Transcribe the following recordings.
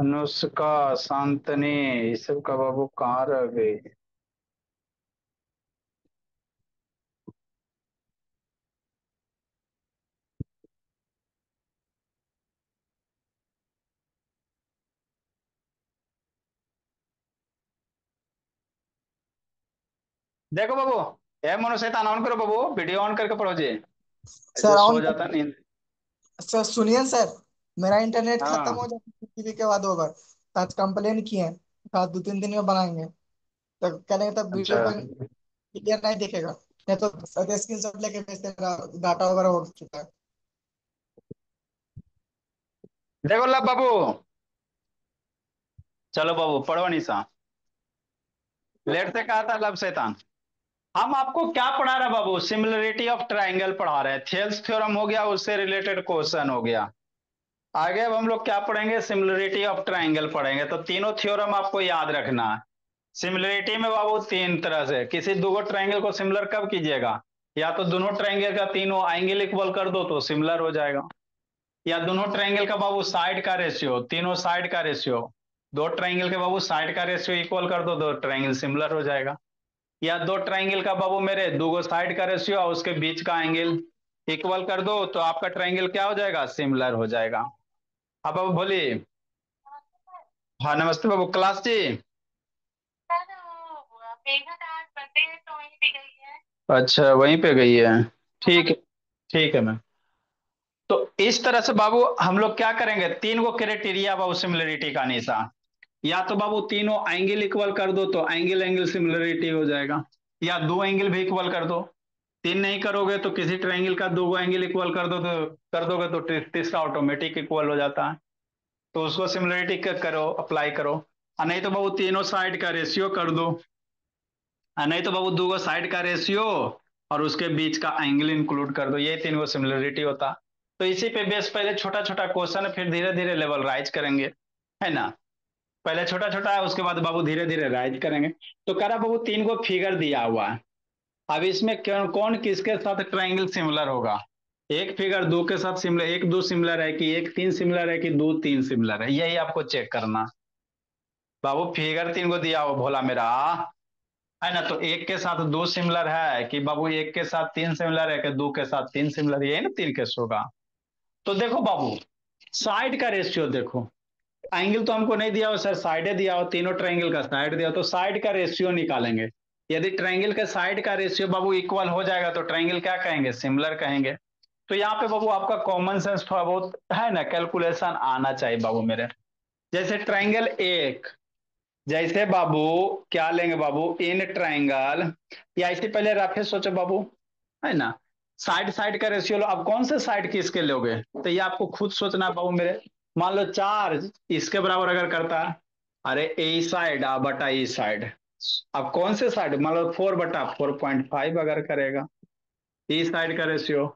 अनुष्का, शांतनी, ये सब का बाबू कहाँ रह गई? देखो बाबू, ए मनो शैतान ऑन करो बाबू, वीडियो ऑन करके पढ़ो जी। सर ऐसे ऑन सो कर। जाता नींद। सर सुनिए सर, मेरा इंटरनेट खत्म हो हाँ। जाता है टीवी के बाद होगा। तो आज कंप्लेन किए हैं, तो आज 2-3 दिन में बनाएंगे। तो करेंगे तब वीडियो अच्छा, पर क्लियर नहीं दिखेगा। नहीं तो स्क्रीन शॉट लेके भेज देगा, डाटा वगैरह हो चुका है। देखो लब बाबू, चलो बाबू पढ़ो निशा। लेट से कहा था लब शैतान। हम आपको क्या पढ़ा रहे हैं बाबू? सिमिलरिटी ऑफ ट्राइंगल पढ़ा रहे हैं। थेल्स थ्योरम हो गया, उससे रिलेटेड क्वेश्चन हो गया। आगे अब हम लोग क्या पढ़ेंगे? सिमिलरिटी ऑफ ट्राइंगल पढ़ेंगे। तो तीनों थ्योरम आपको याद रखना है। सिमिलरिटी में बाबू तीन तरह से, किसी दो ट्राइंगल को सिमिलर कब कीजिएगा? या तो दोनों ट्राइंगल का तीनों एंगल इक्वल कर दो तो सिमिलर हो जाएगा। या दोनों ट्राइंगल का बाबू साइड का रेशियो, तीनों साइड का रेशियो, दो ट्राइंगल के बाबू साइड का रेशियो इक्वल कर दो, दो ट्राइंगल सिमिलर हो जाएगा। या दो ट्राइंगल का बाबू मेरे दो साइड का रेशियो और उसके बीच का एंगल इक्वल कर दो तो आपका ट्राइंगल क्या हो जाएगा? सिमिलर हो जाएगा। अब बाबू बोलिए। हाँ नमस्ते बाबू, क्लास जी। अच्छा वहीं पे गई है। ठीक है, ठीक है मैम। तो इस तरह से बाबू हम लोग क्या करेंगे? तीन को क्राइटेरिया बाबू सिमिलरिटी का निशा। या तो बाबू तीनों एंगल इक्वल कर दो तो एंगल एंगल सिमिलरिटी हो जाएगा। या दो एंगल भी इक्वल कर दो। तीन नहीं करोगे तो किसी ट्राइंगल का दो एंगल इक्वल कर दो, तो कर दोगे तो तीसरा ऑटोमेटिक इक्वल हो जाता है। तो उसको सिमिलरिटी करो, अप्लाई करो। और नहीं तो बाबू तीनों साइड का रेशियो कर दो। और नहीं तो बाबू दो साइड का रेशियो और उसके बीच का एंगल इंक्लूड कर दो, ये तीन को सिमिलरिटी होता। तो इसी पे बेस पहले छोटा छोटा क्वेश्चन है, फिर धीरे धीरे लेवल राइज करेंगे, है ना? पहले छोटा छोटा है, उसके बाद बाबू धीरे धीरे राइज करेंगे। तो करा बाबू तीन को फिगर दिया हुआ है। अब इसमें कौन कौन किसके साथ ट्राइंगल सिमिलर होगा? एक फिगर दो के साथ सिमिलर, एक दो सिमिलर है कि एक तीन सिमिलर है कि दो तीन सिमिलर है, यही आपको चेक करना। बाबू फिगर तीन को दिया हो भोला मेरा, है ना? तो एक के साथ दो सिमिलर है कि बाबू एक के साथ तीन सिमिलर है कि दो के साथ तीन सिमिलर, यही ना तीन केस होगा। तो देखो बाबू, साइड का रेशियो देखो। एंगल तो हमको नहीं दिया हो सर, साइडे दिया हो, तीनों ट्रायंगल का साइड दिया हो, तो साइड का रेशियो निकालेंगे। यदि ट्रायंगल के साइड का रेशियो बाबू इक्वल हो जाएगा तो ट्रायंगल क्या कहेंगे? सिमिलर कहेंगे। तो यहाँ पे बाबू आपका कॉमन सेंस थोड़ा बहुत है ना, कैलकुलेशन आना चाहिए बाबू मेरे। जैसे ट्रायंगल एक, जैसे बाबू क्या लेंगे बाबू? इन ट्रायंगल, या इससे पहले रफे सोचो बाबू, है ना? साइड साइड का रेशियो लो। अब कौन से साइड किसके लोगे तो ये आपको खुद सोचना है बाबू मेरे। मान लो चार इसके बराबर अगर करता है, अरे ए साइड आ बटा ई साइड। अब कौन से साइड? मान लो 4/4.5 अगर करेगा, ई साइड का रेशियो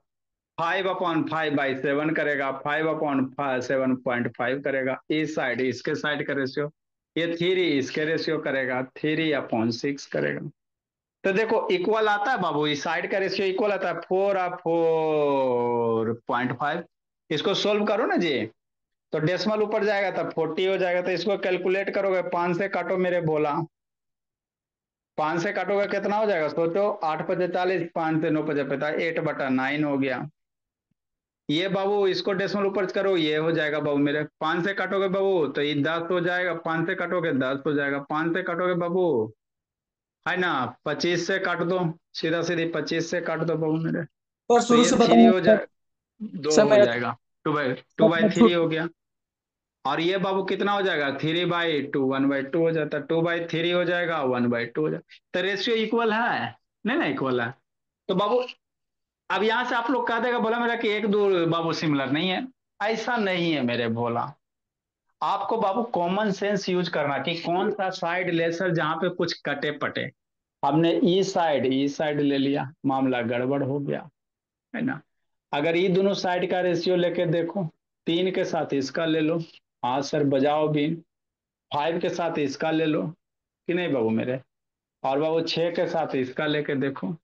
5/5/7 करेगा, 5/7.5 करेगा। इस साइड इसके साइड का रेशियो, ये थ्री इसके रेशियो करेगा, 3/6 करेगा। तो देखो इक्वल आता है बाबू, इस साइड का रेशियो इक्वल आता है 4/4.5। इसको सोल्व करो ना जी, तो डेसिमल ऊपर जाएगा तब 40 हो जाएगा। तो इसको कैलकुलेट करोगे, 5 से काटो मेरे बोला, 5 से काटोगे कितना हो जाएगा सोचो? 8×5 = 45, 5 से 9×5 = 8/9 हो गया। ये बाबू इसको डेसिमल ऊपर करो, ये हो जाएगा बाबू मेरे। 5 से काटोगे बाबू तो ये 10 हो जाएगा, 5 से काटोगे 10 हो जाएगा, 5 से काटोगे बाबू, है ना? 25 से काट दो, सीधा सीधी 25 से काट दो बाबू मेरे। सर तो शुरू ये से थ्री बताना हो सर। जाए, दो सर हो मेरा जाएगा, two by two sir, by three हो गया। और ये बाबू कितना हो जाएगा? 3/2, 1/2 हो जाता है, 2/3 हो जाएगा, 1/2 हो जाएगा। तो रेशियो इक्वल है, नहीं ना इक्वल है? तो बाबू अब यहां से आप लोग कह देगा बोला मेरा कि एक दो बाबू सिमिलर नहीं है। ऐसा नहीं है मेरे भोला। आपको बाबू कॉमन सेंस यूज करना कि कौन सा साइड ले सर जहां पे कुछ कटे पटे। हमने ई साइड ले लिया, मामला गड़बड़ हो गया, है ना? अगर ये दोनों साइड का रेशियो लेके देखो, तीन के साथ इसका ले लो, हाँ सर बजाओ भी। 5 के साथ इसका ले लो, कि नहीं बाबू मेरे? और बाबू 6 के साथ इसका लेके देखो,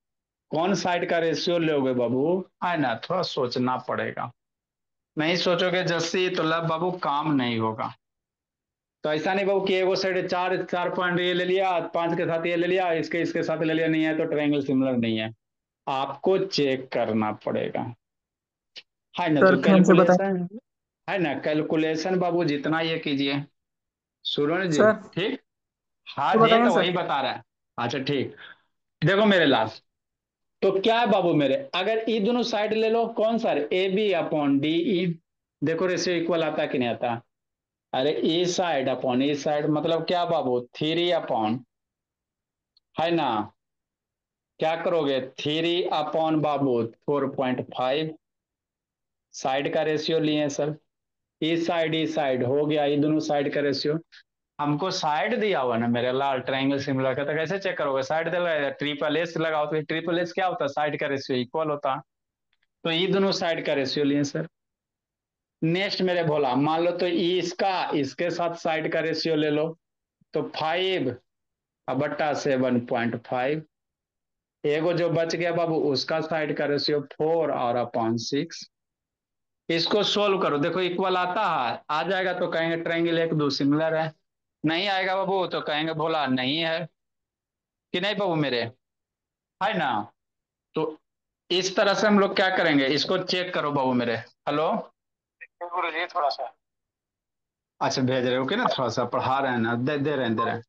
कौन साइड का रेशियो लोगे बाबू, है ना? थोड़ा सोचना पड़ेगा। नहीं सोचोगे जस्सी तो लब बाबू काम नहीं होगा। तो ऐसा नहीं बाबू कि एगो साइड चार चार पॉइंट ये ले लिया, पांच के साथ ये ले लिया, इसके इसके साथ ले लिया, नहीं है तो ट्रायंगल सिमिलर नहीं है। आपको चेक करना पड़ेगा। है ना, सर तो फिर से बताएं। कैलकुलेशन है ना, कैलकुलेशन बाबू जितना ये कीजिए। सूरज जी। सर ठीक। हाँ तो जी, बताएं तो वही सर। बता रहा है। अच्छा ठीक। देखो मेरे लाल, तो क्या है बाबू मेरे, अगर ई दोनों साइड ले लो, कौन सा, A B upon D E. देखो रेशियो इक्वल आता है कि नहीं आता। अरे E side upon E side मतलब क्या बाबू, थ्री अपॉन, है ना, क्या करोगे, थ्री अपॉन बाबू 4.5, साइड का रेशियो लिए सर। ई साइड हो गया, ये दोनों साइड का रेशियो। हमको साइड दिया हुआ ना मेरे लाल, ट्रायंगल सिमिलर का, तो कैसे चेक करोगे, साइड दिया है, ट्रिपल एस लगाओ, तो ट्रिपल एस क्या होता है, साइड का रेशियो इक्वल होता है। तो ये दोनों साइड का रेशियो लिए सर। नेक्स्ट मेरे भोला, मान लो तो ई इसका, इसके साथ साइड का रेशियो ले लो, तो 5 बट्टा 7.5। एगो जो बच गया बाबू उसका साइड का रेशियो 4 और अपॉन 6। इसको सोल्व करो, देखो इक्वल आता है, आ जाएगा तो कहेंगे ट्रायंगल एक दो सिमिलर है, नहीं आएगा बाबू तो कहेंगे भोला नहीं है, कि नहीं बाबू मेरे, है ना। तो इस तरह से हम लोग क्या करेंगे, इसको चेक करो बाबू मेरे। हेलो। गुरु जी थोड़ा सा, अच्छा भेज रहे हो कि ना, थोड़ा सा पढ़ा रहे हैं ना, दे रहे हैं।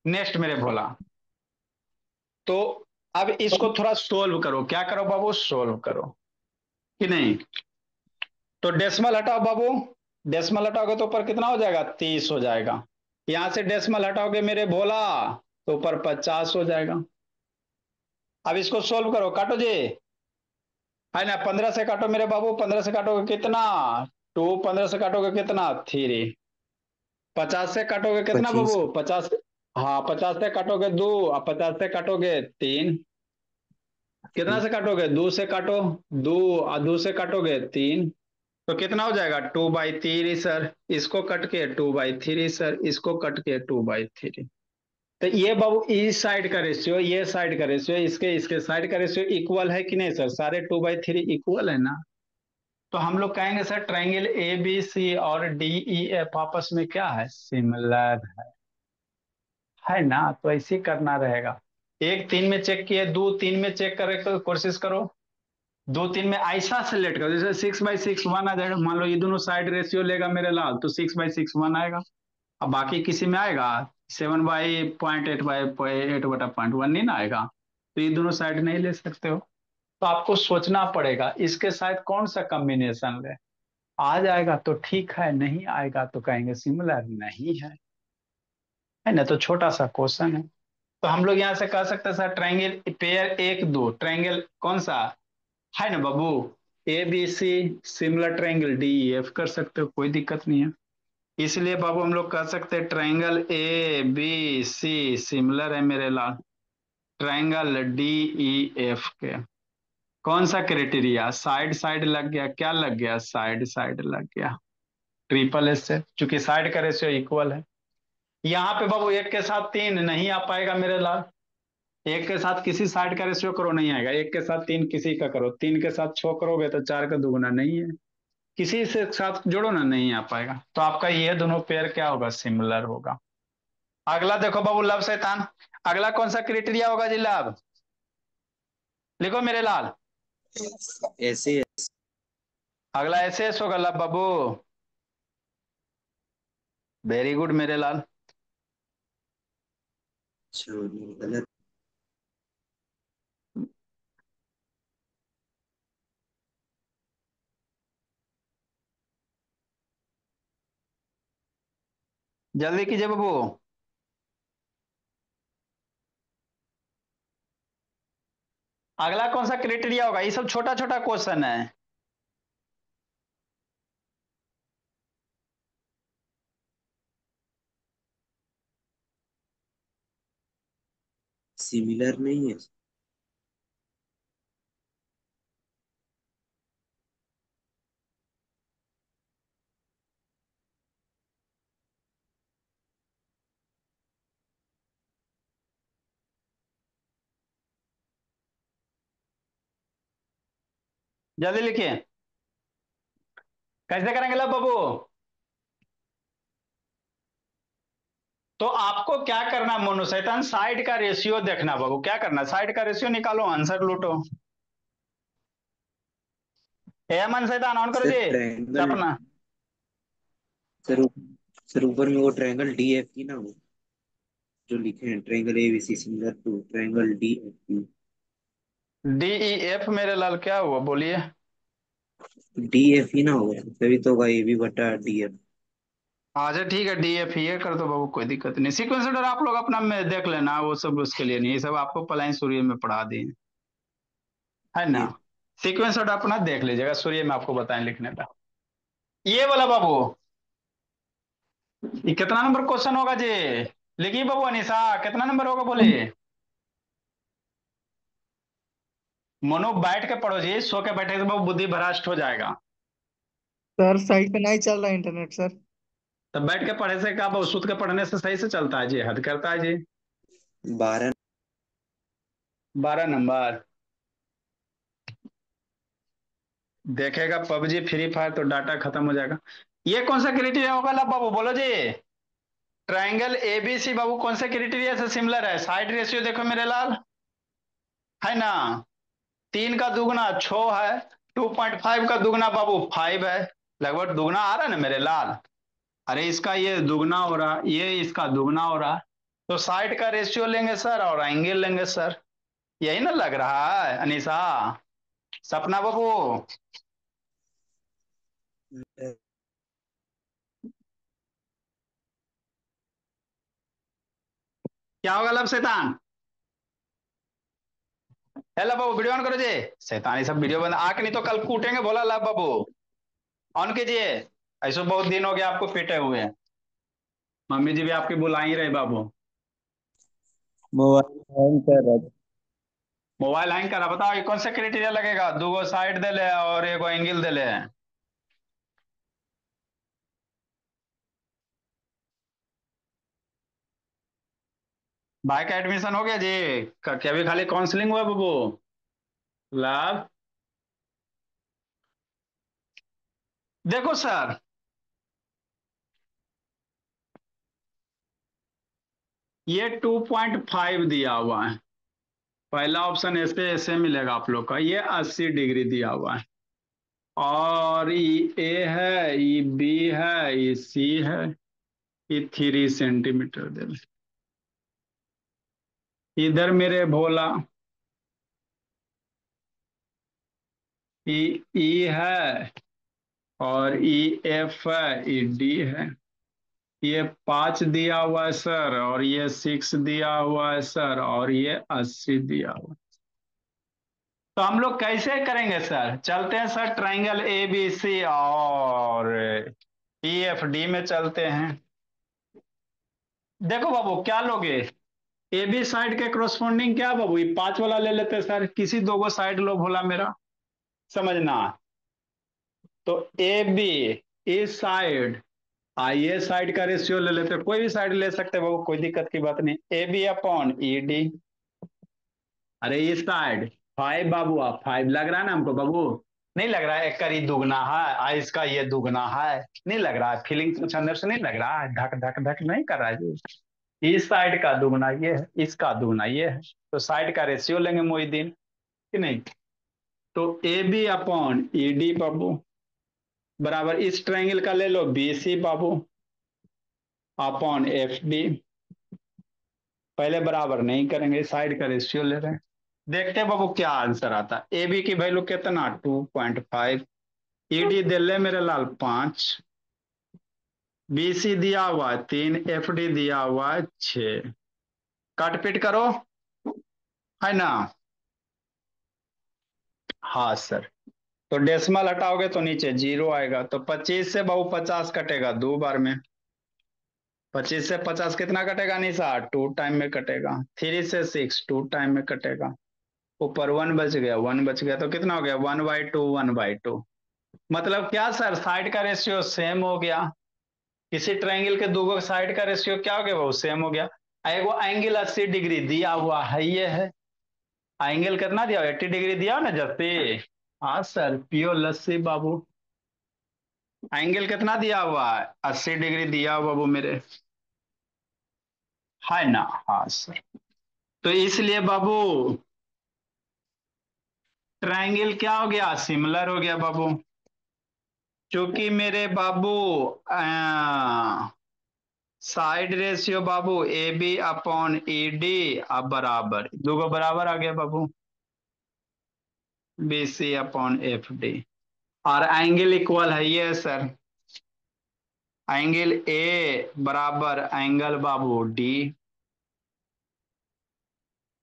नेक्स्ट मेरे भोला, तो अब इसको थोड़ा सोल्व करो, क्या करो बाबू, सोल्व करो, कि नहीं। तो डेसिमल हटाओ बाबू, डेसिमल हटाओगे तो ऊपर कितना हो जाएगा, 30 हो जाएगा। यहां से डेसिमल हटाओगे मेरे भोला, तो ऊपर 50 हो जाएगा। अब इसको सोल्व करो, काटो जी, है ना, 15 से काटो मेरे बाबू, 15 से काटोगे कितना, 2, 15 से काटोगे कितना, 3, 50 से काटोगे कितना बाबू, 25। 50। हाँ 50 से काटोगे 2, और 50 से काटोगे 3, कितना से काटोगे, 2 से काटो, 2 और 2 से काटोगे 3, तो कितना हो जाएगा, 2/3 सर, इसको कट के 2/3 सर, इसको कट के 2/3। तो ये बाबू इस साइड का रेशियो, ये साइड का रेशियो, इसके इसके साइड का रेशियो इक्वल है कि नहीं सर, सारे 2/3 इक्वल है ना। तो हम लोग कहेंगे sir triangle A B C और डी ई एफ आपस में क्या है, सिमिलर है ना। तो ऐसे ही करना रहेगा। एक तीन में चेक किए, दो तीन में चेक करे तो कोशिश करो, दो तीन में ऐसा सेलेक्ट करो, जैसे 6/6 1 आ जाएगा, मान लो ये दोनों साइड रेशियो लेगा मेरे लाल, तो 6/6 1 आएगा। अब बाकी किसी में आएगा 7/0.8/8/0.1 नहीं ना आएगा, तो ये दोनों साइड नहीं ले सकते हो। तो आपको सोचना पड़ेगा इसके साथ कौन सा कॉम्बिनेशन ले, आ जाएगा तो ठीक है, नहीं आएगा तो कहेंगे सिमिलर नहीं है ना। तो छोटा सा क्वेश्चन है। तो हम लोग यहाँ से कह सकते हैं सर ट्रायंगल पेयर एक दो, ट्रायंगल कौन सा है ना बाबू, A B C, similar triangle D E F कर सकते हो, कोई दिक्कत नहीं है। इसलिए बाबू हम लोग कह सकते हैं triangle A B C similar है मेरे लाल, ट्रायंगल डी ई एफ के। कौन सा क्राइटेरिया, साइड साइड लग गया, क्या लग गया, साइड साइड लग गया, ट्रिपल एस से, चूंकि साइड का रेशियो इक्वल है। यहाँ पे बाबू एक के साथ तीन नहीं आ पाएगा मेरे लाल, एक के साथ किसी साइड का रेशियो करो नहीं आएगा, एक के साथ तीन किसी का करो, तीन के साथ छो करोगे तो चार का दुगुना नहीं है, किसी से साथ जोड़ो ना, नहीं आ पाएगा। तो आपका ये दोनों पेयर क्या होगा, सिमिलर होगा। अगला देखो बाबू लब शैतान, अगला कौन सा क्राइटेरिया होगा जी, लब, लिखो मेरे लाल। ऐसे। अगला ऐसे होगा लब बाबू, वेरी गुड मेरे लाल। अच्छा गलत। जल्दी कीजिए बाबू। अगला कौन सा क्राइटेरिया होगा, ये सब छोटा छोटा क्वेश्चन है। सिमिलर नहीं है। जल्दी लिखिए, कैसे करेंगे लब बाबू। तो आपको क्या करना है मोनू शैतान, साइड का रेशियो देखना बाबू, क्या करना है, साइड का रेशियो निकालो, आंसर लूटो। ए मन शैतान ऑन करो सर जी। ट्रायंगल, सपना। सर सर ऊपर में वो ट्रायंगल डी एफ की ना, वो जो लिखे हैं triangle A B C similar to triangle D F की। डी ई एफ मेरे लाल क्या हुआ बोलिए। डी एफ ही ना होगा तभी तो होगा ए बी बटा डी एफ। अच्छा ठीक है, डी एफ ये कर दो बाबू, कोई दिक्कत नहीं। सीक्वेंस ऑर्डर आप लोग अपना में देख लेना, वो सब उसके लिए नहीं, ये सब आपको पलाइन सूर्य में पढ़ा दिए, है ना। ये सीक्वेंस ऑर्डर अपना देख लीजिएगा, सूर्य में आपको बताएं लिखने का। ये वाला बाबू, ये कितना नंबर क्वेश्चन होगा जी, लिखिए बाबू। अनिशा कितना नंबर होगा बोले। मोनो बैठ के पढ़ो जी, सो के बैठे तो बाबू बुद्धि भ्रष्ट हो जाएगा। सर साइट पे नहीं चल रहा इंटरनेट सर। तब बैठ के पढ़े से क्या बाबू, सुत के पढ़ने से सही से चलता है जी, हद करता है जी। 12। 12 नंबर। देखेगा पबजी फ्री फायर तो डाटा खत्म हो जाएगा। ये कौन सा क्राइटेरिया होगा ला बाबू बोलो जी। ट्राइंगल एबीसी बाबू कौन से क्राइटेरिया से सिमिलर है, साइड रेशियो देखो मेरे लाल, है ना। 3 का दुगना 6 है, 2.5 का दुगना बाबू 5 है, लगभग दुगना आ रहा है ना मेरे लाल। अरे इसका ये दुगना हो रहा, ये इसका दुगना हो रहा, तो साइड का रेशियो लेंगे सर और एंगल लेंगे सर, यही ना लग रहा है अनीसा। सपना बाबू क्या होगा लब शैतान। हेलो बाबू वीडियो ऑन करो जी। शैतान ये सब वीडियो बंद, आंख नहीं तो कल कूटेंगे बोला लब बाबू। ऑन कीजिए। ऐसे बहुत दिन हो गया आपको पीटे हुए। मम्मी जी भी आपकी बुला ही रहे बाबू। मोबाइल हैंग कर रहा था। मोबाइल हैंग करा, बताओ ये कौन सा क्राइटेरिया लगेगा, दो गो साइड दे ले और एगो एंगल दे ले। भाई का एडमिशन हो गया जी, क्या भी खाली काउंसलिंग हुआ बाबू। लाभ। देखो सर, ये 2.5 दिया हुआ है, पहला ऑप्शन ऐसे ऐसे मिलेगा आप लोग का, ये 80 डिग्री दिया हुआ है, और ये ए है, ये बी है, ये सी है, ये 3 सेंटीमीटर दे दे। इधर मेरे भोला, ई ई है, और ई एफ है, ई डी है, ये 5 दिया हुआ है सर, और ये 6 दिया हुआ है सर, और ये 80 दिया हुआ है। तो हम लोग कैसे करेंगे सर, चलते हैं sir triangle A B C और ई एफ डी में चलते हैं। देखो बाबू क्या लोगे, ए बी साइड के क्रोस्पोंडिंग क्या बाबू, ये 5 वाला ले लेते हैं सर, किसी दो गो साइड लो भोला मेरा, समझना। तो ए बी इस साइड, ये साइड का रेशियो ले लेते, कोई भी साइड ले सकते हैं बाबू, कोई दिक्कत की बात नहीं, A B upon E D. अरे इस साइड 5 बाबू, आप 5 लग रहा है ना हमको बाबू, नहीं लग रहा है, एक करी दुगना है, इसका ये दुगना है, नहीं लग रहा है, फीलिंग कुछ अंदर से नहीं लग रहा है, धक धक धक नहीं कर रहा है जी। इस साइड का दुगना ये है, इसका दुगना ये है, तो साइड का रेशियो लेंगे मोहिदीन, कि नहीं। तो A B upon E D बाबू बराबर इस ट्रायंगल का ले लो बी सी बाबू अपॉन एफ डी, पहले बराबर नहीं करेंगे, साइड का रेशियो ले रहे हैं, देखते हैं बाबू क्या आंसर आता है। ए बी की वैल्यू कितना 2.5, ई डी दे ले मेरे लाल 5, बी सी दिया हुआ है 3, एफ डी दिया हुआ है 6, काट पीट करो, है ना। हाँ सर, तो डेसिमल हटाओगे तो नीचे 0 आएगा, तो 25 से बहु 50 कटेगा 2 बार में, 25 से 50 कितना कटेगा निशा, 2 टाइम में कटेगा, 3 से 6 2 टाइम में कटेगा, ऊपर 1 बच गया, 1 बच गया, तो कितना हो गया 1/2 1/2। मतलब क्या सर, साइड का रेशियो सेम हो गया, किसी ट्रायंगल के दो साइड का रेशियो क्या हो गया वो सेम हो गया। एगो एंगल 80 डिग्री दिया हुआ है, ये है एंगल कितना दिया, 80 डिग्री दिया हो ना जस्ती। हाँ सर पियो लस्सी बाबू, एंगल कितना दिया हुआ है, 80 डिग्री दिया हुआ बाबू मेरे। है ना। हाँ सर। तो इसलिए बाबू ट्रायंगल क्या हो गया, सिमिलर हो गया बाबू। क्योंकि मेरे बाबू साइड रेशियो बाबू A B upon E D अब बराबर, दोगो बराबर आ गया बाबू, B C upon F D. और एंगल इक्वल है ये सर, एंगल ए बराबर एंगल बाबू डी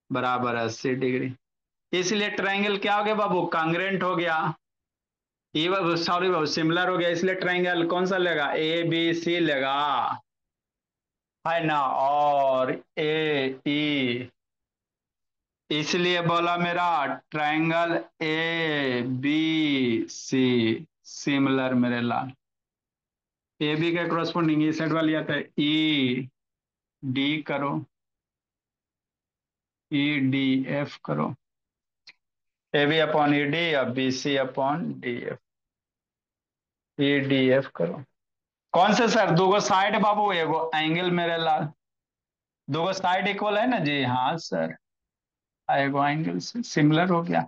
बराबर 80 डिग्री। इसलिए ट्रायंगल क्या हो गया बाबू, कांग्रेंट हो गया। ये बाबू सॉरी बाबू सिमिलर हो गया, इसलिए ट्रायंगल कौन सा लेगा, ए बी सी लेगा, है ना। और ए ई, इसलिए बोला मेरा triangle A B C similar मेरे लाल। ए बी का क्रॉसपोंडिंग इस साइड वाली आता है, ई डी करो, ई डी एफ करो, A B upon E D और B C upon D F, E D F करो। कौन से सर, दोगो साइड बाबू एगो एंगल मेरे लाल, दोगो साइड इक्वल है ना जी, हाँ सर, एगो एंगल से सिमिलर हो गया।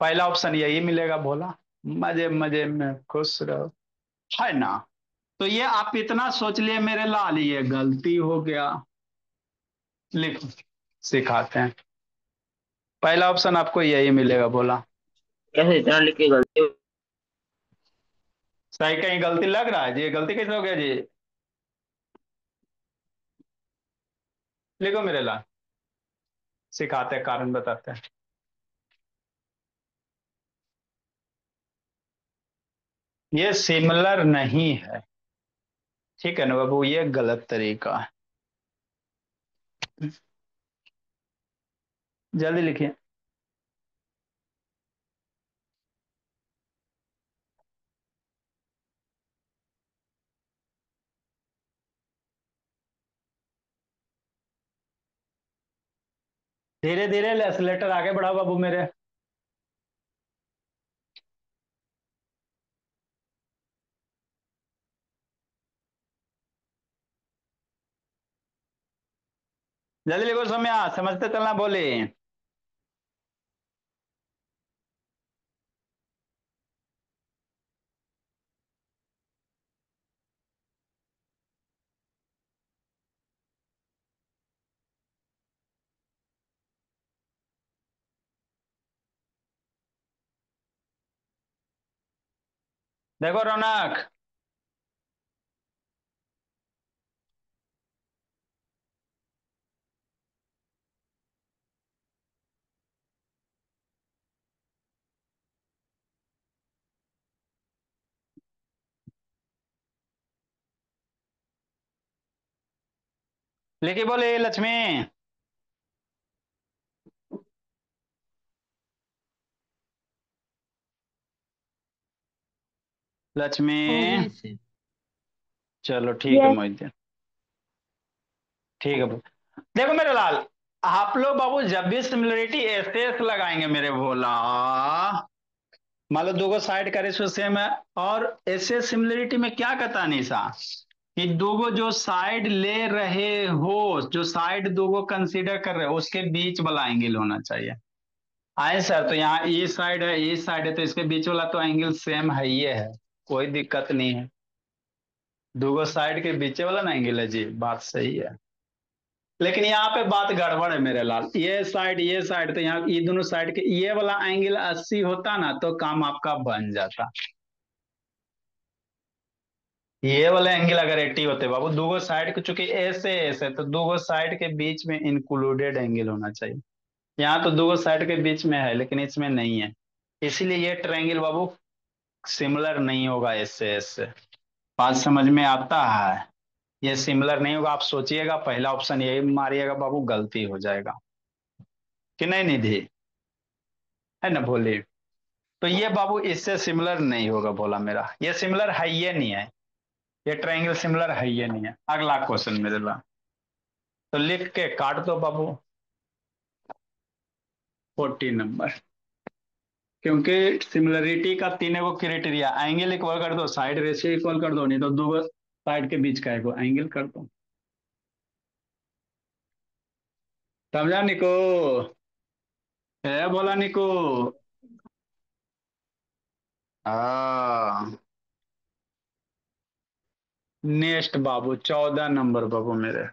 पहला ऑप्शन यही मिलेगा भोला। मजे मजे में खुश रहो, है ना। तो ये आप इतना सोच लिए मेरे लाल, ये गलती हो गया। लिखो, सिखाते हैं। पहला ऑप्शन आपको यही मिलेगा बोला। कैसे इतना लिख के गलती? सही, कहीं गलती लग रहा है जी, गलती कैसे हो गया जी, लिखो मेरे लाल, सिखाते हैं, कारण बताते हैं। ये सिमिलर नहीं है, ठीक है ना बाबू, ये गलत तरीका है। जल्दी लिखिए। धीरे धीरे लेटर आगे बढ़ाओ बाबू मेरे। जल्दी लिखो सौम्या, समझते चलना, बोले। देखो रौनक, लिखी बोले लक्ष्मी, लक्ष्मी। हो गया इससे। चलो ठीक है यस। मोहित, ठीक है बाबू। देखो मेरे लाल, आप लोग बाबू जब भी सिमिलरिटी ऐसे ऐसे लगाएंगे मेरे भोला, मान लो दोगो साइड का रेशियो सेम है, और ऐसे सिमिलरिटी में क्या कहता निशा, कि दोगो जो साइड ले रहे हो, जो साइड दोगो कंसीडर कर रहे हो, उसके बीच वाला एंगल होना चाहिए। आए सर, तो यहाँ ई साइड है, ई साइड है, तो इसके बीच वाला तो एंगल सेम है, ये है, कोई दिक्कत नहीं है। दोगो साइड के बीच वाला ना एंगल है जी, बात सही है। लेकिन यहाँ पे बात गड़बड़ है मेरे लाल, ये साइड, तो यहाँ ये दोनों साइड के ये वाला एंगल 80 होता ना, तो काम आपका बन जाता। ये वाले एंगल अगर 80 होते बाबू, दोगो साइड को चूंकि ऐसे ऐसे, तो दोगो साइड के बीच में इंक्लूडेड एंगल होना चाहिए। यहाँ तो दोगो साइड के बीच में है, लेकिन इसमें नहीं है, इसीलिए ये ट्रायंगल बाबू सिमिलर नहीं होगा इससे इससे। बात समझ में आता है, ये सिमिलर नहीं होगा। आप सोचिएगा, पहला ऑप्शन यही मारिएगा बाबू, गलती हो जाएगा कि नहीं निधि, है ना भोले। तो ये बाबू इससे सिमिलर नहीं होगा बोला मेरा, ये सिमिलर है ये नहीं है, ये ट्रायंगल सिमिलर है ये नहीं है। अगला क्वेश्चन मेरे ला, तो लिख के काट दो बाबू 40 नंबर। क्योंकि सिमिलरिटी का तीन एगो क्राइटेरिया, एंगल इक्वल कर दो, साइड रेशियो इक्वल कर दो, नहीं तो दो साइड के बीच का एगो एंगल कर दो। समझा निको? है बोला निको? हाँ। नेक्स्ट बाबू, 14 नंबर बाबू मेरे।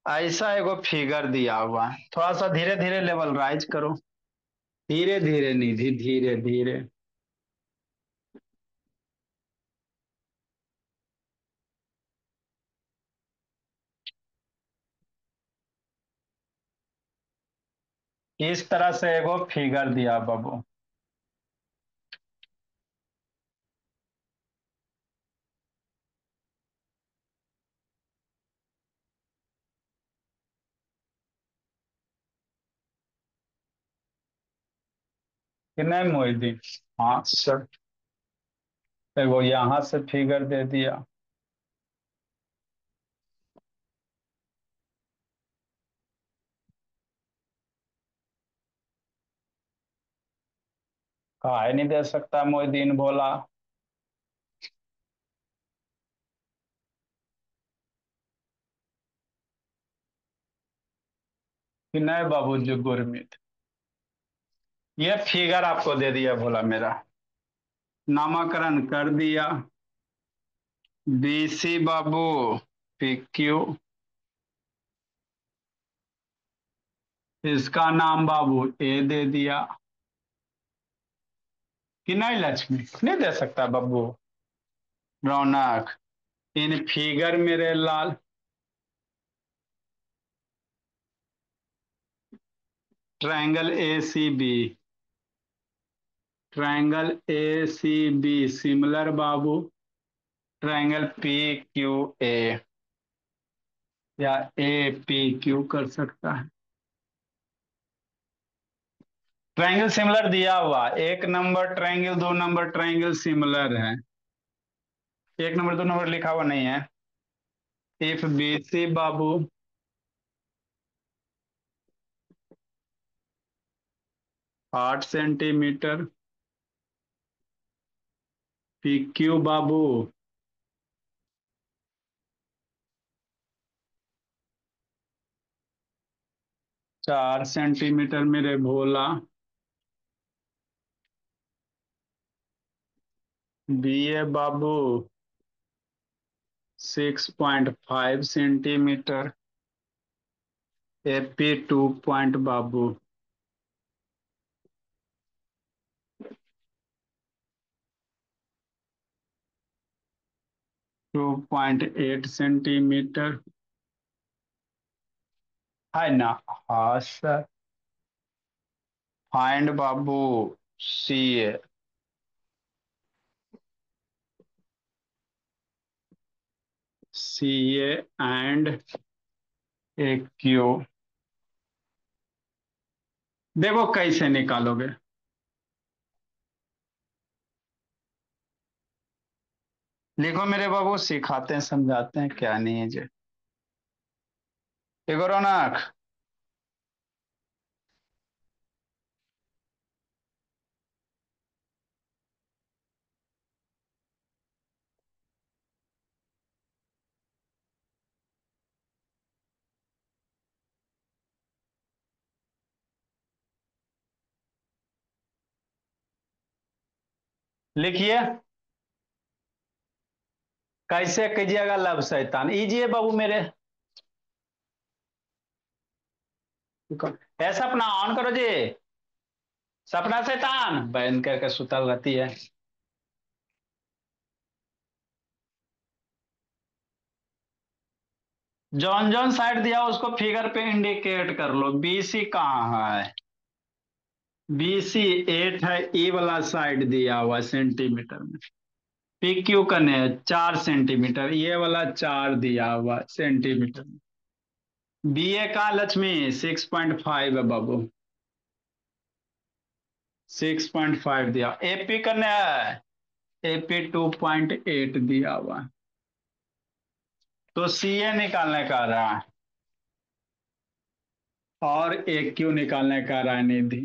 ऐसा एगो फिगर दिया हुआ है, थोड़ा सा धीरे धीरे लेवल राइज करो। धीरे धीरे निधि, धीरे धीरे। इस तरह से एगो फिगर दिया बाबू। कि नहीं मोहिद्दीन? हाँ सर। एगो यहाँ से फिगर दे दिया। काहे नहीं दे सकता मोहिद्दीन बोला? कि नहीं बाबू जो गुरमीत, ये फिगर आपको दे दिया भोला मेरा। नामकरण कर दिया। बीसी बाबू, PQ। इसका नाम बाबू ए दे दिया। कि नहीं लक्ष्मी? नहीं दे सकता बाबू? रौनक, इन फिगर मेरे लाल। Triangle ACB, triangle ACB similar बाबू ट्रायंगल PQA, या APQ कर सकता है। ट्रायंगल सिमिलर दिया हुआ, 1 number triangle, 2 number triangle similar है। 1 नंबर 2 नंबर लिखा हुआ नहीं है। If BC Babu 8 centimetre, PQ Babu 4 centimetre मेरे भोला, BA बाबू 6.5 सेंटीमीटर, AP 2 बाबू 2.8 सेंटीमीटर, है ना? हाँ sir. Find Babu CA, and AQ। देखो कैसे निकालोगे। लिखो मेरे बाबू, सिखाते हैं समझाते हैं, क्या नहीं है जे। देखो रौनक, लिखिए। कैसे कीजिएगा लब शैतान, इजी है बाबू मेरे। ऐसा अपना ऑन करो जी। सपना शैतान बंद करके सुतल रहती है। जॉन जॉन साइड दिया उसको फिगर पे इंडिकेट कर लो। BC कहाँ है? BC 8 है, E वाला साइड दिया हुआ सेंटीमीटर में। PQ कने 4 सेंटीमीटर, ये वाला 4 दिया हुआ सेंटीमीटर में। BA का लक्ष्मी 6.5 है बाबू, 6.5 दिया। AP कने है, AP 2.8 दिया हुआ। तो CA निकालने का रहा है, और AQ निकालने का रहा है निधि।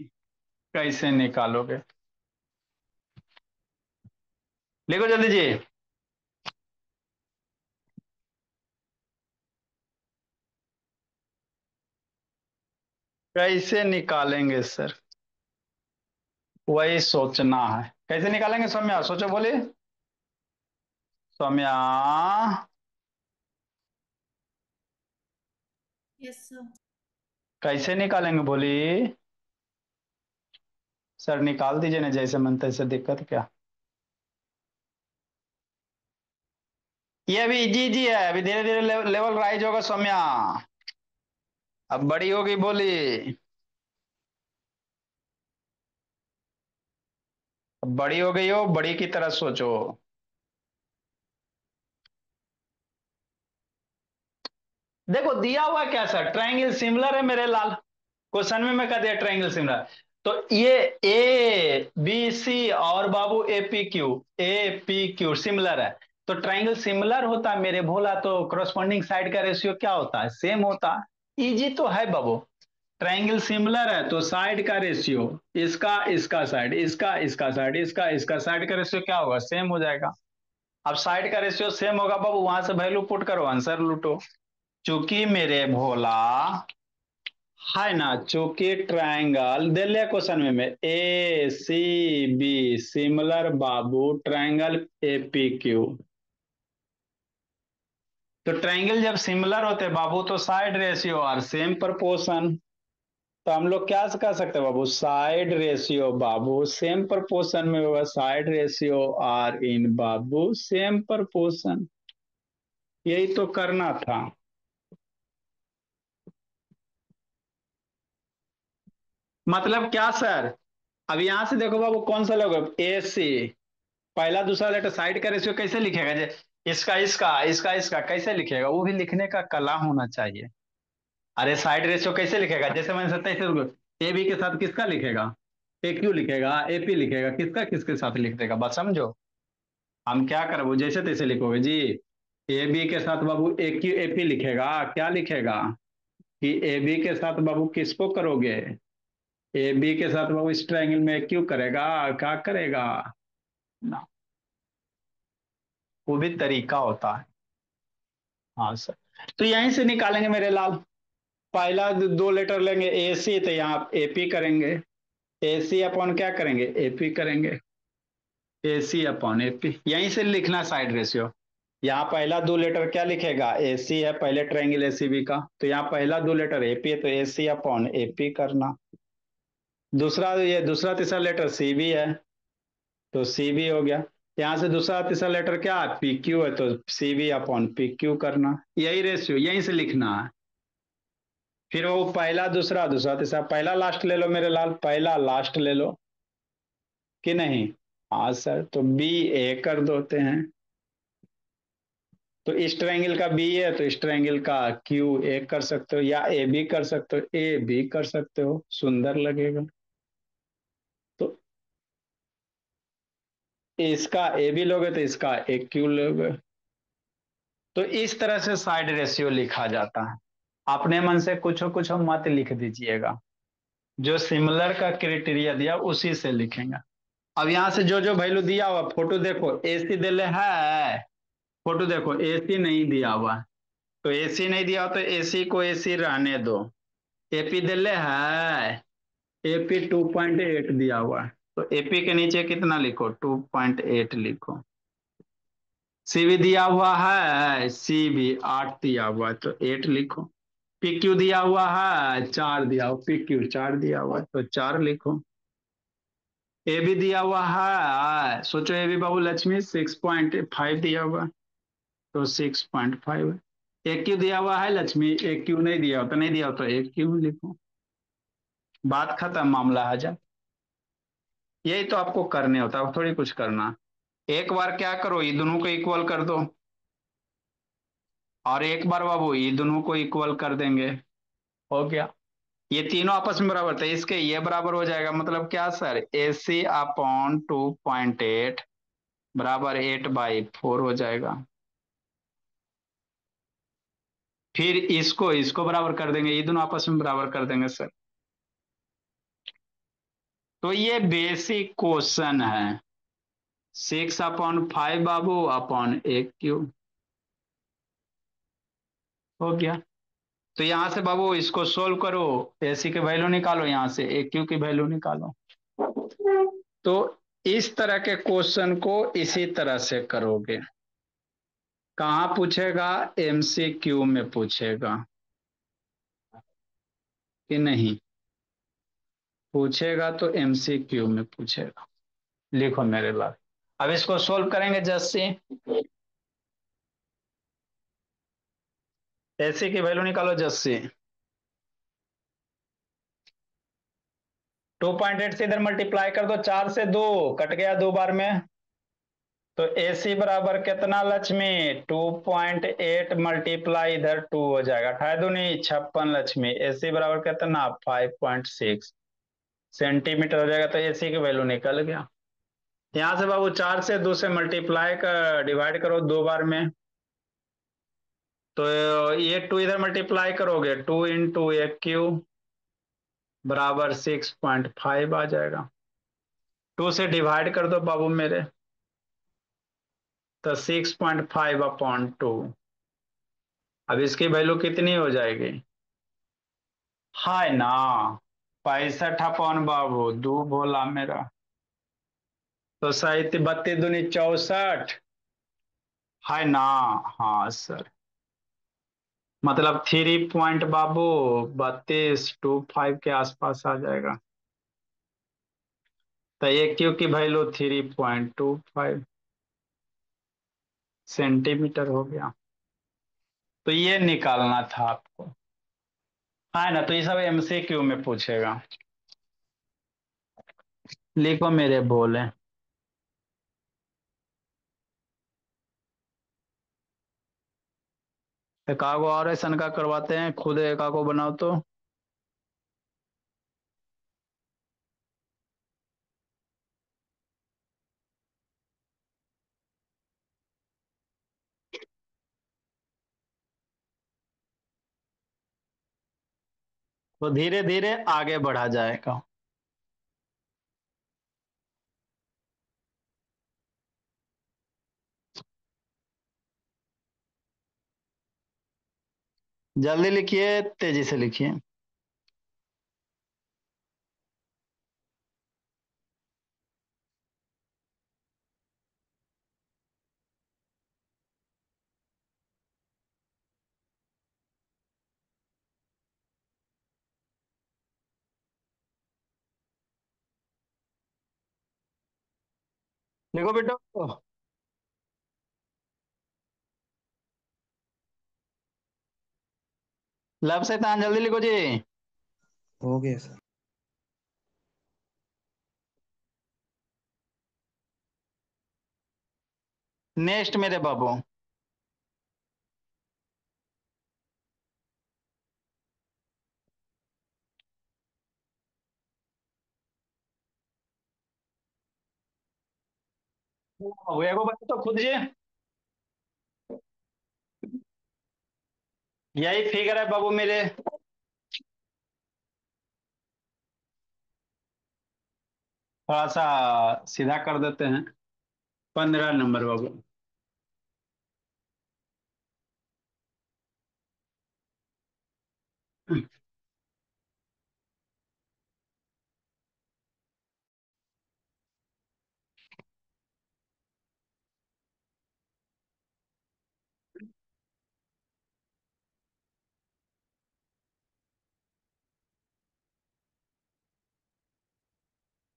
कैसे निकालोगे? लिखो जल्दी जी। कैसे निकालेंगे सर? वही सोचना है, कैसे निकालेंगे सौम्या, सोचो बोलिए। Soumya, yes sir. कैसे निकालेंगे बोली? सर निकाल दीजिए ना, जैसे मन तैसे, दिक्कत क्या? ये अभी इजी इजी है, अभी धीरे धीरे लेवल राइज होगा सौम्या। अब बड़ी होगी बोली। अब बड़ी हो गई हो, बड़ी की तरह सोचो। देखो दिया हुआ क्या सर, ट्रायंगल सिमिलर है मेरे लाल। क्वेश्चन में मैं कह दिया ट्रायंगल सिमिलर। तो ये ए बी सी और बाबू ए पी क्यू सिमिलर है। तो ट्रायंगल सिमिलर होता है मेरे भोला, तो करस्पॉन्डिंग साइड का रेशियो क्या होता है, सेम होता है। इजी तो है बाबू। ट्रायंगल सिमिलर है तो साइड का रेशियो, इसका इसका साइड, इसका इसका साइड, इसका इसका साइड का रेशियो क्या होगा, सेम हो जाएगा। अब साइड का रेशियो सेम होगा बाबू, वहां से वैल्यू पुट करो, आंसर लूटो। चूंकि मेरे भोला है ना, चूंकि ट्रायंगल दे लिया क्वेश्चन में ए सी बी सिमिलर बाबू ट्रायंगल ए पी क्यू। तो ट्रायंगल जब सिमिलर होते हैं बाबू तो साइड रेशियो और सेम प्रपोर्शन। तो हम लोग क्या कह सकते हैं बाबू, साइड रेशियो बाबू सेम प्रपोर्शन में होगा, साइड रेशियो आर इन बाबू सेम प्रपोर्शन। यही तो करना था। मतलब क्या सर? अब यहां से देखो बाबू, कौन सा लोग ए सी, पहला दूसरा लेटर साइड का रेशियो कैसे लिखेगा, इसका इसका इसका इसका कैसे लिखेगा, वो भी लिखने का कला होना चाहिए। अरे साइड रेशियो कैसे लिखेगा, जैसे मैंने 27 ए बी के साथ किसका लिखेगा, ए क्यू लिखेगा, ए पी लिखेगा, किसका किसके साथ लिख देगा, बस समझो। हम क्या करें, वो जैसे तैसे लिखोगे जी। ए बी के साथ बाबू ए क्यू ए पी लिखेगा, क्या लिखेगा कि ए बी के साथ बाबू किसको करोगे, ए बी के साथ बाबू इस ट्रायंगल में क्यू करेगा, क्या करेगा ना, वो भी तरीका होता है। हाँ सर। तो यहीं से निकालेंगे मेरे लाल। पहला दो लेटर लेंगे ए सी, तो यहाँ ए पी करेंगे। ए सी अपॉन क्या करेंगे, ए पी करेंगे। ए सी अपॉन ए पी, यहीं से लिखना साइड रेशियो। यहाँ पहला दो लेटर क्या लिखेगा, ए सी है पहले ट्रायंगल ए सी बी का, तो यहाँ पहला दो लेटर ए पी है, तो ए सी अपॉन ए पी करना। दूसरा, ये दूसरा तीसरा लेटर सी बी है, तो सी बी हो गया। यहाँ से दूसरा तीसरा लेटर क्या है, पी क्यू है, तो C B upon P Q करना। यही रेशियो यहीं से लिखना है। फिर वो पहला दूसरा दूसरा तीसरा, पहला लास्ट ले लो मेरे लाल, पहला लास्ट ले लो कि नहीं। हाँ सर, तो बी ए कर देते हैं। तो इस ट्रायंगल का बी है, तो इस ट्रायंगल का क्यू ए कर सकते हो, या ए बी कर सकते हो, ए बी कर सकते हो, सुंदर लगेगा। तो इसका ए बी लोगे तो इसका ए क्यू लोगे। तो इस तरह से साइड रेशियो लिखा जाता है। अपने मन से कुछ मत लिख दीजिएगा, जो सिमिलर का क्राइटेरिया दिया उसी से लिखेंगे। अब यहां से जो जो वैल्यू दिया हुआ, फोटो देखो ए सी दे ले है, फोटो देखो ए सी नहीं दिया हुआ, तो ए सी नहीं दिया हुआ तो ए सी को ए सी रहने दो। एपी दे ले है, एपी 2.8 दिया हुआ है, तो एपी के नीचे कितना लिखो, 2.8 लिखो। सीबी दिया हुआ है, सीबी 8 दिया हुआ है, तो 8 लिखो। पीक्यू दिया हुआ है, 4 दिया हुआ, पीक्यू 4 दिया हुआ है, तो 4 लिखो। ए बी दिया हुआ है, सोचो ए बी बाबू लक्ष्मी 6.5 दिया हुआ है, तो 6.5। ए क्यू दिया हुआ है लक्ष्मी, ए क्यू नहीं दिया हो तो नहीं दिया हो, तो ए क्यू लिखो। बात खत्म, मामला हजम। यही तो आपको करने होता है, थोड़ी कुछ करना। एक बार क्या करो, ये दोनों को इक्वल कर दो, और एक बार बाबू ये दोनों को इक्वल कर देंगे, हो गया। ये तीनों आपस में बराबर थे, इसके ये बराबर हो जाएगा, मतलब क्या सर, ए सी अपॉन 2.8 बराबर 8/4 हो जाएगा। फिर इसको इसको बराबर कर देंगे, ये दोनों आपस में बराबर कर देंगे सर। तो ये बेसिक क्वेश्चन है, 6/5 बाबू अपॉन ए क्यू, हो गया। तो यहां से बाबू इसको सोल्व करो, एसी की वैल्यू निकालो, यहां से ए क्यू की वैल्यू निकालो। तो इस तरह के क्वेश्चन को इसी तरह से करोगे। कहाँ पूछेगा? एमसीक्यू में पूछेगा कि नहीं? पूछेगा तो एमसीक्यू में पूछेगा। लिखो मेरे बाद। अब इसको सोल्व करेंगे जस्ट से। एसी की वैल्यू निकालो जस्ट से। 2.8 से इधर मल्टीप्लाई कर दो, 4 से 2 कट गया 2 बार में। तो एसी बराबर कितना लक्ष्मी? 2.8 मल्टीप्लाई इधर 2 हो जाएगा, 28 दूनी 56 लक्ष्मी। एसी बराबर कितना? 5.6 सेंटीमीटर हो जाएगा। तो एसी की वैल्यू निकल गया। यहां से बाबू 4 से 2 से मल्टीप्लाई कर डिवाइड करो 2 बार में। तो ये 2 इधर मल्टीप्लाई करोगे, 2 × 1³ बराबर 6.5 आ जाएगा। 2 से डिवाइड कर दो बाबू मेरे, तो 6.5/2। अब इसकी वैल्यू कितनी हो जाएगी? हाय ना, 65 बाबू, दो बोला मेरा। तो साहित्य 32 × 2 = 64। हाय ना। हाँ सर, मतलब 3 पॉइंट बाबू 32.25 के आसपास आ जाएगा। तो ये क्यू की वैल्यू 3.25 सेंटीमीटर हो गया। तो ये निकालना था आपको, है ना? तो ये सब एमसीक्यू में पूछेगा। लिखो मेरे बोले। एकागो और ऐसा का करवाते हैं, खुद एकागो बनाओ तो। तो धीरे धीरे आगे बढ़ा जाएगा। जल्दी लिखिए, तेजी से लिखिए। लिखो बेटो। लब शैतान जल्दी लिखो जी। हो गया सर। नेक्स्ट मेरे बाबू। एगो बता तो खुद जी। यही फिगर है बाबू मेरे। थोड़ा सा सीधा कर देते हैं। 15 नंबर बाबू।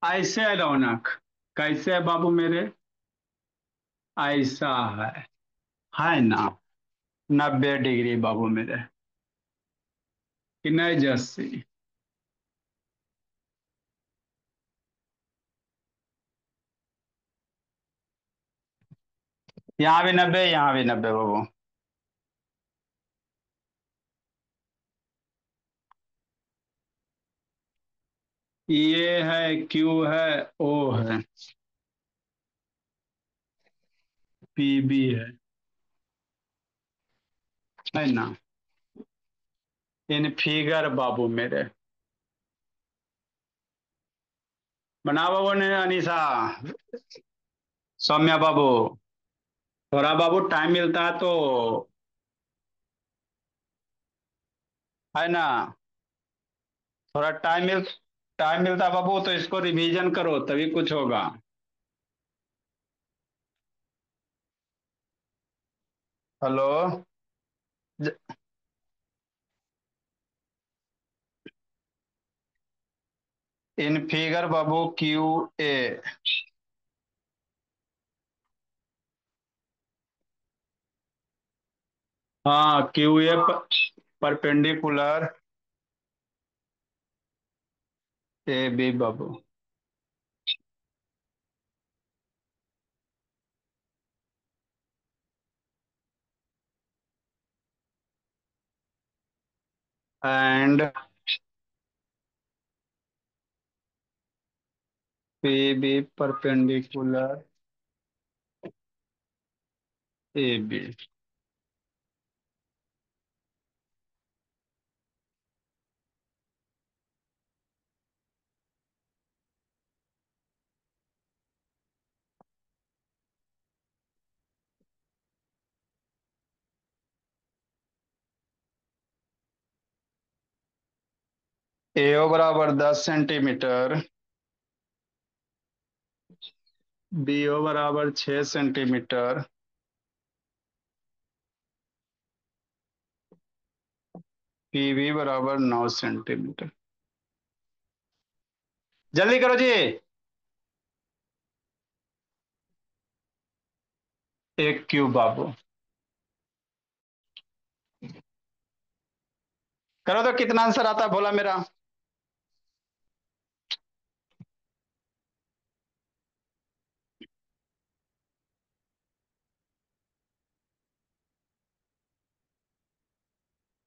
ऐसे है रौनक। कैसे है बाबू मेरे? ऐसा है ना? 90 डिग्री बाबू मेरे, कि नहीं जस्सी? यहाँ भी 90, यहाँ भी 90 बाबू। ये है, क्यू है, ओ है, पी बी है ना? इन फिगर बाबू मेरे। बना बाबू ने अनीसा, सौम्या बाबू। थोड़ा बाबू टाइम मिलता है तो है ना। थोड़ा टाइम मिलता बाबू तो इसको रिवीजन करो तभी कुछ होगा। हेलो। ज- in figure Babu Q A. हाँ Q A perpendicular A B बाबू। And P B perpendicular A B. A O बराबर 10 सेंटीमीटर, बी ओ बराबर 6 सेंटीमीटर, पी बी बराबर 9 सेंटीमीटर। जल्दी करो जी। एक क्यूब बाबू। करो तो कितना आंसर आता है भोला मेरा।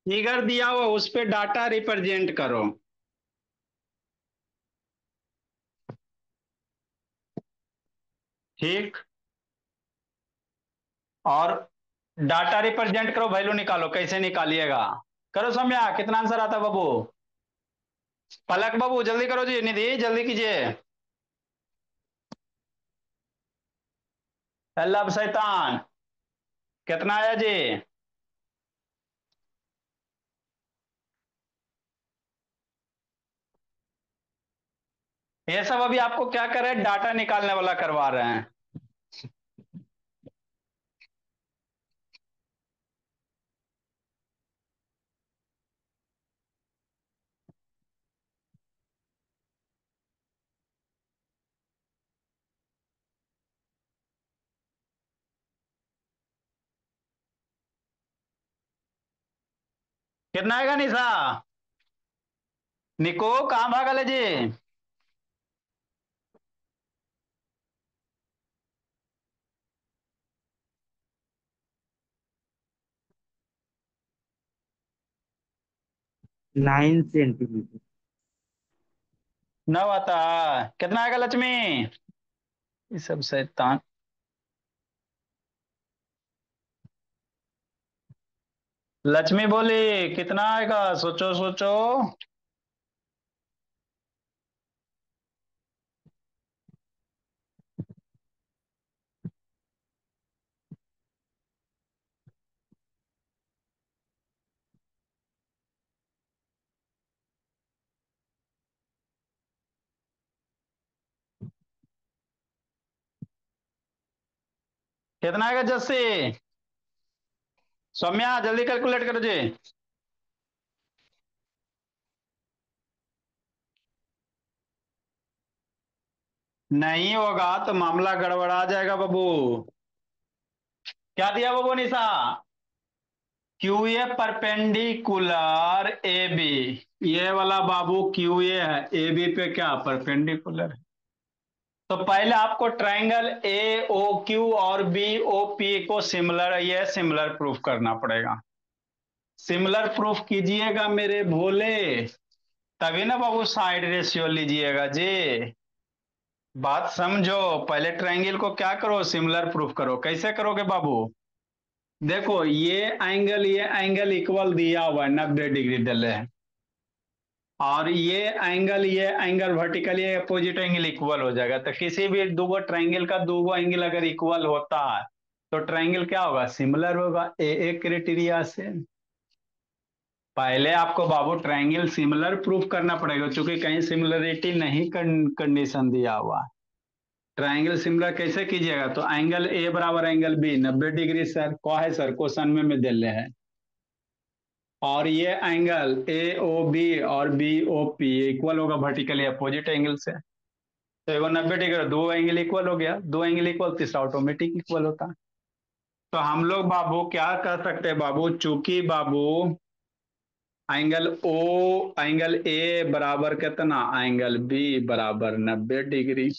फिगर दिया हुआ उस पे डाटा रिप्रेजेंट करो। ठीक। और डाटा रिप्रेजेंट करो, वैल्यू निकालो, कैसे निकालिएगा। करो सम्या, कितना आंसर आता है बाबू। पलक बाबू जल्दी करो जी, निधि जल्दी कीजिए। अल्लाह शैतान, कितना आया जी। ये सब अभी आपको क्या कर रहे हैं, डाटा निकालने वाला करवा रहे हैं। कितना आएगा निशा। निको कहाँ भागल है जी। 9 सेंटीमीटर। 9 आता है, कितना आएगा लक्ष्मी। ये सब शैतान। लक्ष्मी बोली कितना आएगा, सोचो सोचो। कितना आएगा जस्सी। सौम्या जल्दी कैलकुलेट करो जी। नहीं होगा तो मामला गड़बड़ा जाएगा बाबू। क्या दिया बाबू Nisha. Q A perpendicular A B. ये वाला बाबू क्यू ए है, ए बी पे क्या परपेंडिकुलर है। तो पहले आपको ट्रायंगल ए ओ क्यू और बी ओ पी को सिमिलर, ये सिमिलर प्रूफ करना पड़ेगा। सिमिलर प्रूफ कीजिएगा मेरे भोले, तभी ना बाबू साइड रेशियो लीजिएगा जी। बात समझो, पहले ट्रायंगल को क्या करो, सिमिलर प्रूफ करो। कैसे करोगे बाबू। देखो ये एंगल इक्वल दिया हुआ है, 90 डिग्री डले है। और ये angle vertically opposite angle equal हो जाएगा। तो किसी भी दो ट्रायंगल का दो एंगल अगर इक्वल होता है तो ट्रायंगल क्या होगा, सिमिलर होगा। ए क्राइटेरिया से। पहले आपको बाबू ट्रायंगल सिमिलर प्रूफ करना पड़ेगा, क्योंकि कहीं सिमिलरिटी नहीं कंडीशन दिया हुआ। ट्रायंगल सिमिलर कैसे कीजिएगा? तो एंगल ए बराबर एंगल बी 90 डिग्री सर, क्या है सर क्वेश्चन में दे रहे हैं। और ये एंगल ए ओ बी और बी ओ पी इक्वल होगा वर्टिकली अपोजिट एंगल से। तो एगो 90 डिग्री, दो एंगल इक्वल हो गया, दो एंगल इक्वल, तीसरा ऑटोमेटिक इक्वल होता। तो हम लोग बाबू क्या कर सकते हैं बाबू, चूंकि बाबू एंगल ओ, एंगल ए बराबर कितना, एंगल बी बराबर 90 डिग्री,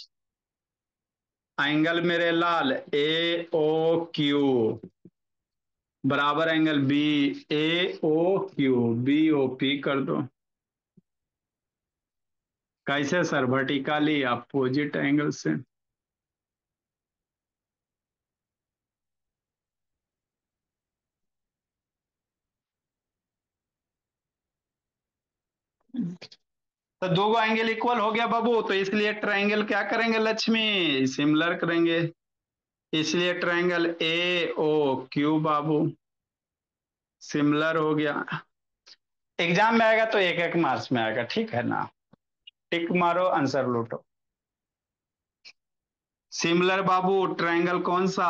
एंगल मेरे लाल ए ओ क्यू बराबर angle B A O Q B O P कर दो। कैसे सर? वर्टिकली अपोजिट एंगल से। तो दो एंगल इक्वल हो गया बाबू, तो इसलिए ट्रायंगल क्या करेंगे लक्ष्मी, सिमिलर करेंगे। इसलिए ट्रायंगल ए ओ क्यू बाबू सिमिलर हो गया। एग्जाम में आएगा तो एक एक मार्क्स में आएगा, ठीक है ना? टिक मारो, आंसर लूटो। सिमिलर बाबू ट्रायंगल कौन सा,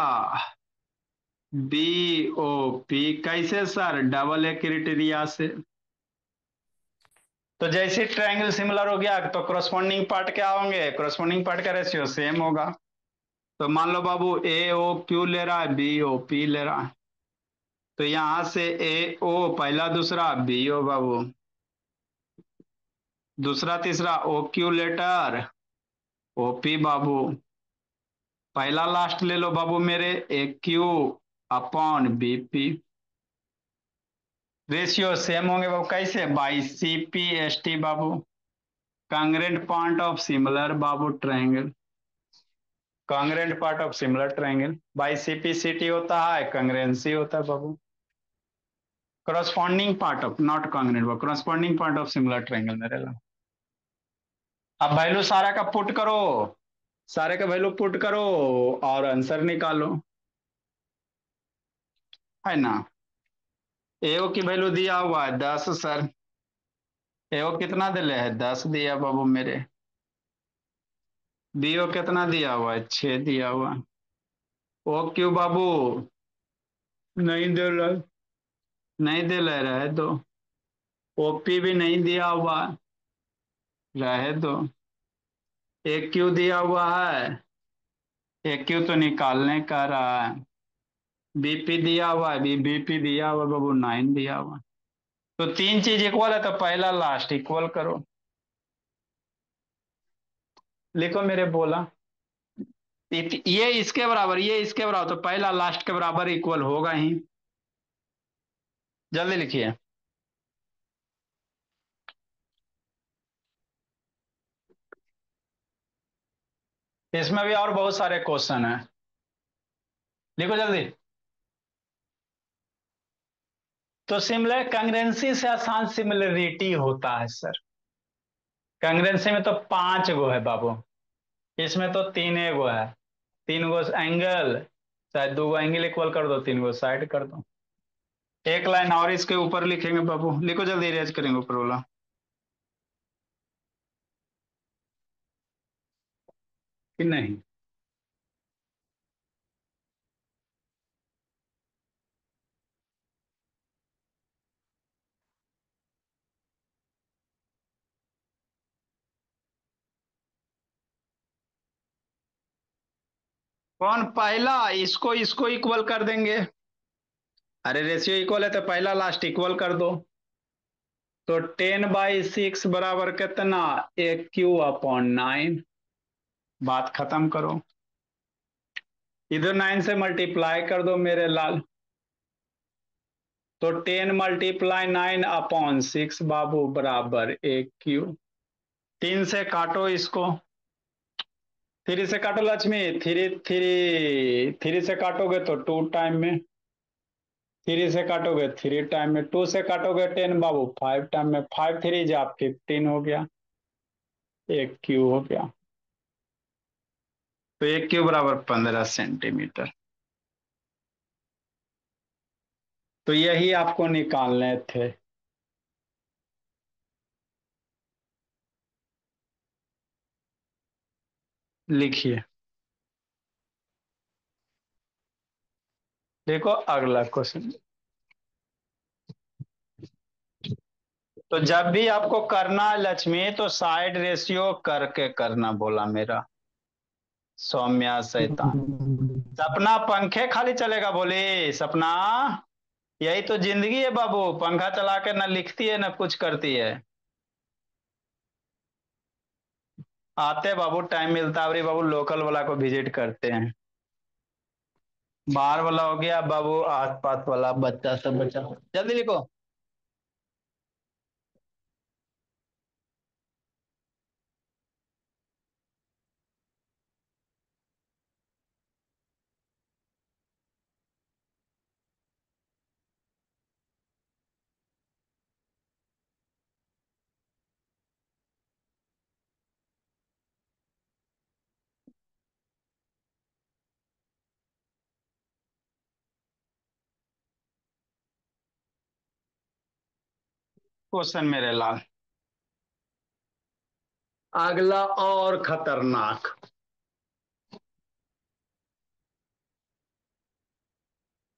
बी ओ पी। कैसे सर? डबल ए क्राइटेरिया से। तो जैसे ट्रायंगल सिमिलर हो गया तो करस्पॉन्डिंग पार्ट क्या होंगे, करस्पॉन्डिंग पार्ट का रेशियो सेम होगा। तो मान लो बाबू ए ओ क्यू ले रहा है, बी ओ पी ले रहा है, तो यहां से ए ओ पहला दूसरा, बी ओ बाबू दूसरा तीसरा, O Q later O P बाबू, पहला लास्ट ले लो बाबू मेरे, A Q upon B P. Ratio same होंगे बाबू, कैसे? By C P S T बाबू, कांग्रेंट पार्ट ऑफ सिमिलर बाबू triangle, congruent part of similar triangle. By C P C T होता है, कांग्रेंसी होता है बाबू। Corresponding part of, not congruent, corresponding part of similar triangle मेरे ला। अब वैल्यू सारा का पुट करो, सारे का वैल्यू पुट करो और आंसर निकालो, है ना? एओ की वैल्यू दिया हुआ है 10 सर, एओ कितना दिले है, 10 दिया बाबू मेरे। बीओ कितना दिया हुआ है, 6 दिया हुआ है। ओ क्यों बाबू नहीं दे रहा, नहीं दे ले रहे दो। ओपी भी नहीं दिया हुआ, रहे दो। एक क्यू दिया हुआ है, एक क्यू तो निकालने का रहा है। बीपी दिया हुआ है, बीपी दिया हुआ बाबू 9 दिया हुआ। तो तीन चीज इक्वल है, तो पहला लास्ट इक्वल करो, लिखो मेरे बोला। ये इसके बराबर, ये इसके बराबर, तो पहला लास्ट के बराबर इक्वल होगा ही। जल्दी लिखिए। इसमें भी और बहुत सारे क्वेश्चन है, लिखो जल्दी। तो सिमिलर कंग्रेंसी से आसान सिमिलरिटी होता है सर। कंग्रेंसी में तो 5 गो है बाबू, इसमें तो 3 गो है। 3 गो एंगल, शायद 2 गो एंगल इक्वल कर दो, 3 गो साइड कर दो। एक लाइन और इसके ऊपर लिखेंगे बाबू, लिखो जल्दी, इरेज करेंगे ऊपर वाला। कि नहीं? कौन पहला? इसको इसको इक्वल कर देंगे। अरे रेशियो इक्वल है तो पहला लास्ट इक्वल कर दो। तो 10/6 बराबर कितना, एक क्यू अपॉन 9। बात खत्म करो, इधर 9 से मल्टीप्लाई कर दो मेरे लाल। तो 10 × 9 अपॉन 6 बाबू बराबर एक क्यू। 3 से काटो इसको, 3 से काटो लक्ष्मी, थ्री थ्री, 3 से काटोगे तो 2 टाइम में, 3 से काटोगे 3 टाइम में, 2 से काटोगे 10 बाबू 5 टाइम में, 5 3 जा 15 हो गया, एक क्यू हो गया। तो एक क्यू बराबर 15 सेंटीमीटर। तो यही आपको निकालने थे। लिखिए। देखो अगला क्वेश्चन। तो जब भी आपको करना है लक्ष्मी तो साइड रेशियो करके करना बोला मेरा सौम्या शैतान। सपना पंखे खाली चलेगा बोले सपना। यही तो जिंदगी है बाबू, पंखा चला के ना लिखती है ना कुछ करती है। आते बाबू टाइम मिलता है बाबू लोकल वाला को विजिट करते हैं। बाहर वाला हो गया बाबू, आस पास वाला बच्चा सब बच्चा। जल्दी लिखो। क्वेश्चन मेरे लाल। अगला और खतरनाक।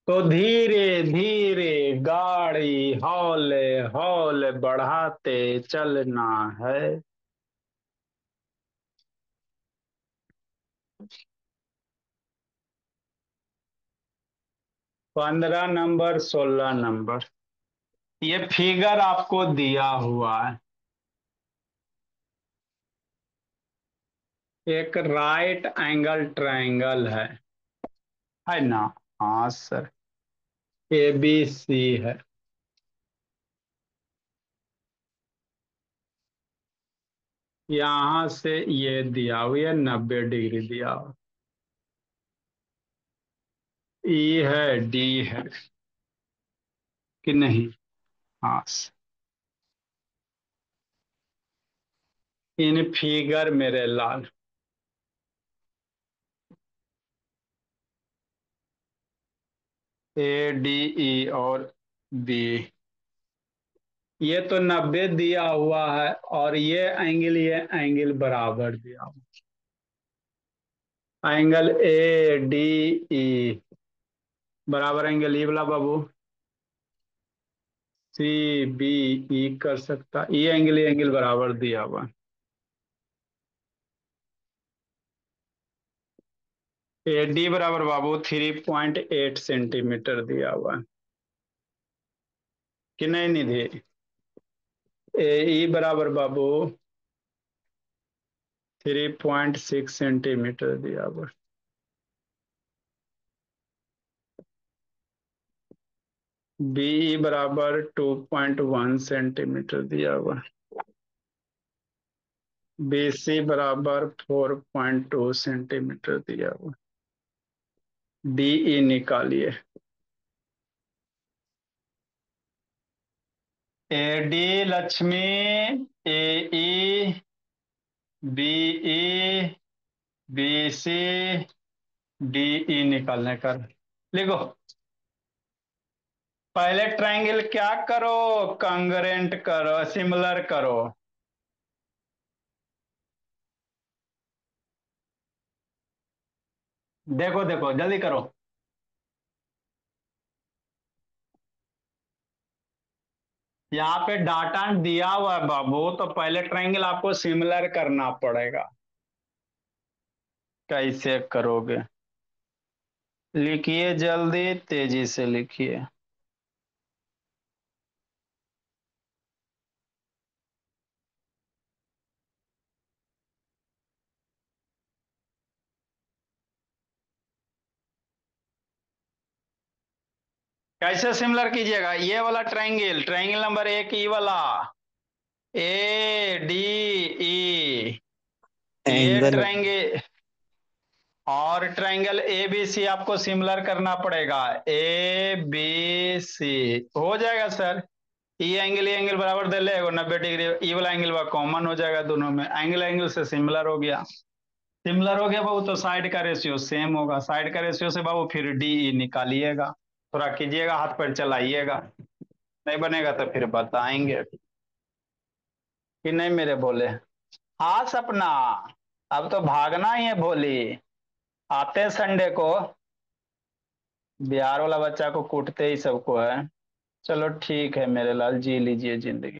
तो धीरे धीरे गाड़ी हौले हौले बढ़ाते चलना है। 15 नंबर 16 नंबर। ये फिगर आपको दिया हुआ है। एक राइट एंगल ट्रायंगल है ना। हाँ सर। ABC है। यहां से ये दिया हुआ है 90 डिग्री दिया हुआ। E है D है कि नहीं। हाँ इन फिगर मेरे लाल। ADE और B। ये तो 90 दिया हुआ है और ये एंगल बराबर दिया हुआ। एंगल ADE बराबर एंगल ई वाला बाबू CBE कर सकता। ये एंगल बराबर दिया हुआ। AD बराबर बाबू 3.8 सेंटीमीटर दिया हुआ कि नहीं निधि। AE बराबर बाबू 3.6 सेंटीमीटर दिया हुआ। BE बराबर 2.1 सेंटीमीटर दिया हुआ। BC बराबर 4.2 सेंटीमीटर दिया हुआ। DE निकालिए। AD Lakshmi, AE, BE, BC, DE निकालने कर लिखो। पहले ट्रायंगल क्या करो, कंग्रेंट करो, सिमिलर करो। देखो देखो जल्दी करो। यहाँ पे डाटा दिया हुआ है बाबू, तो पहले ट्रायंगल आपको सिमिलर करना पड़ेगा। कैसे करोगे, लिखिए जल्दी तेजी से लिखिए। कैसे सिमिलर कीजिएगा, ये वाला ट्रायंगल, ट्रायंगल नंबर 1 ई वाला ADE, ये एंगल ट्रायंगल और ट्रायंगल ABC आपको सिमिलर करना पड़ेगा। ABC हो जाएगा सर। ये एंगल बराबर दे लेगा 90 डिग्री, ई वाला एंगल कॉमन हो जाएगा दोनों में, एंगल एंगल से सिमिलर हो गया। सिमिलर हो गया बाबू तो साइड का रेशियो सेम होगा, साइड का रेशियो से बाबू फिर DE निकालिएगा। थोड़ा कीजिएगा, हाथ पैर चलाइएगा, नहीं बनेगा तो फिर बताएंगे कि नहीं मेरे बोले। हाँ सपना। अब तो भागना ही है भोली। आते हैं संडे को। बिहार वाला बच्चा को कूटते ही सबको है। चलो ठीक है मेरे लाल, जी लीजिए जिंदगी।